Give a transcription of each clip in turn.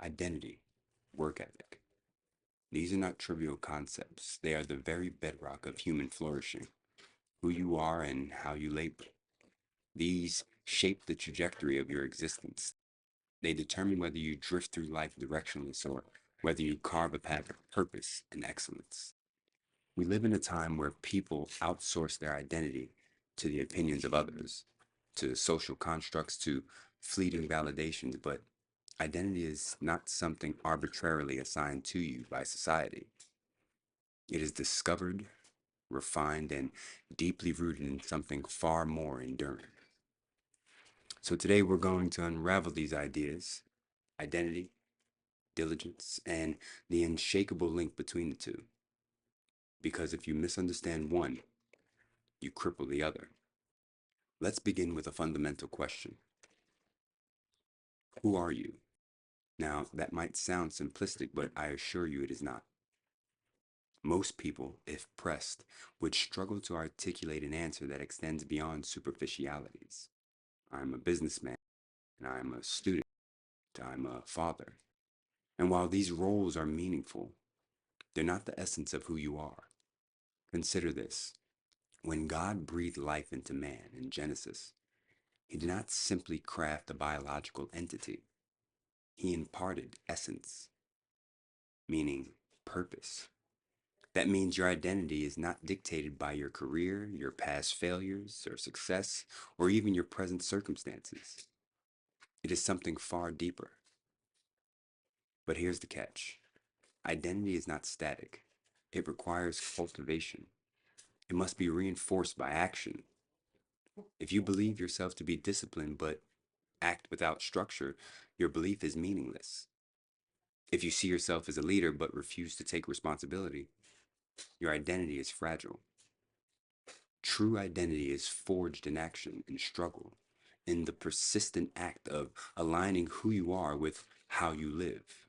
Identity, work ethic. These are not trivial concepts. They are the very bedrock of human flourishing. Who you are and how you labor. These shape the trajectory of your existence. They determine whether you drift through life directionless or whether you carve a path of purpose and excellence. We live in a time where people outsource their identity to the opinions of others, to social constructs, to fleeting validations, but identity is not something arbitrarily assigned to you by society. It is discovered, refined, and deeply rooted in something far more enduring. So today we're going to unravel these ideas: identity, diligence, and the unshakable link between the two. Because if you misunderstand one, you cripple the other. Let's begin with a fundamental question. Who are you? Now, that might sound simplistic, but I assure you it is not. Most people, if pressed, would struggle to articulate an answer that extends beyond superficialities. I'm a businessman, and I'm a student, I'm a father. And while these roles are meaningful, they're not the essence of who you are. Consider this. When God breathed life into man in Genesis, he did not simply craft a biological entity. He imparted essence, meaning purpose. That means your identity is not dictated by your career, your past failures or success, or even your present circumstances. It is something far deeper. But here's the catch. Identity is not static. It requires cultivation. It must be reinforced by action. If you believe yourself to be disciplined but act without structure, your belief is meaningless. If you see yourself as a leader but refuse to take responsibility, your identity is fragile. True identity is forged in action and struggle, in the persistent act of aligning who you are with how you live.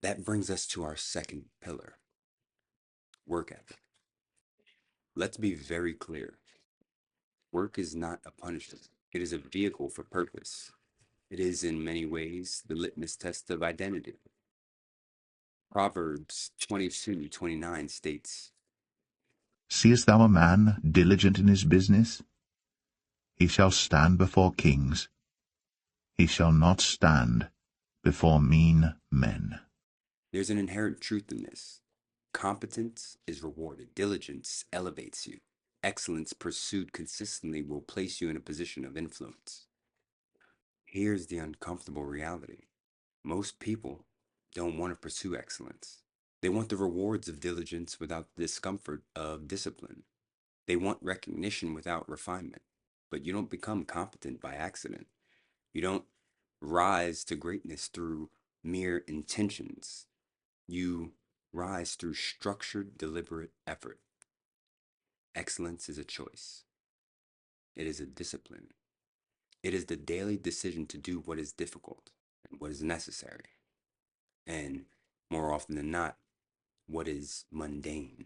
That brings us to our second pillar: work ethic. Let's be very clear. Work is not a punishment. It is a vehicle for purpose. It is in many ways the litmus test of identity. Proverbs 22:29 states, Seest thou a man diligent in his business? He shall stand before kings. He shall not stand before mean men. there's an inherent truth in this. Competence is rewarded. Diligence elevates you. Excellence pursued consistently will place you in a position of influence. Here's the uncomfortable reality. Most people don't want to pursue excellence. They want the rewards of diligence without the discomfort of discipline. They want recognition without refinement. But you don't become competent by accident. You don't rise to greatness through mere intentions. You rise through structured, deliberate effort. Excellence is a choice. It is a discipline. It is the daily decision to do what is difficult and what is necessary. And more often than not, what is mundane.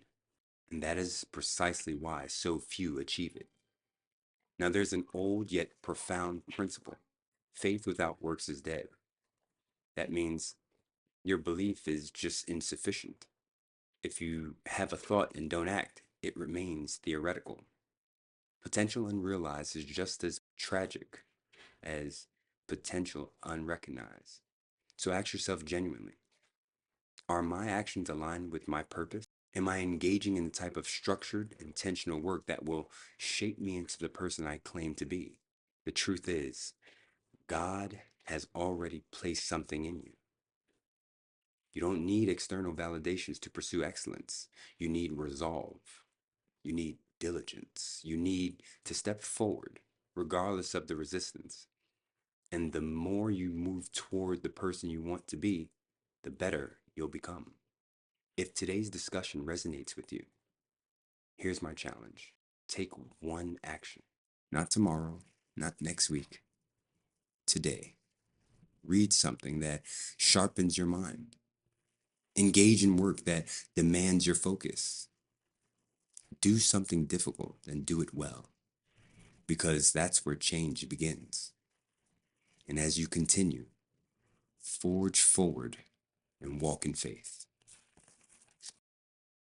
And that is precisely why so few achieve it. Now, there's an old yet profound principle: faith without works is dead. That means your belief is just insufficient. If you have a thought and don't act, it remains theoretical. Potential unrealized is just as tragic as potential unrecognized. So ask yourself genuinely, are my actions aligned with my purpose? Am I engaging in the type of structured, intentional work that will shape me into the person I claim to be? The truth is, God has already placed something in you. You don't need external validations to pursue excellence. You need resolve. You need diligence. You need to step forward, regardless of the resistance. And the more you move toward the person you want to be, the better you'll become. If today's discussion resonates with you, here's my challenge. Take one action. Not tomorrow, not next week. Today. Read something that sharpens your mind. Engage in work that demands your focus. Do something difficult and do it well, because that's where change begins. And as you continue, Forge forward and walk in faith.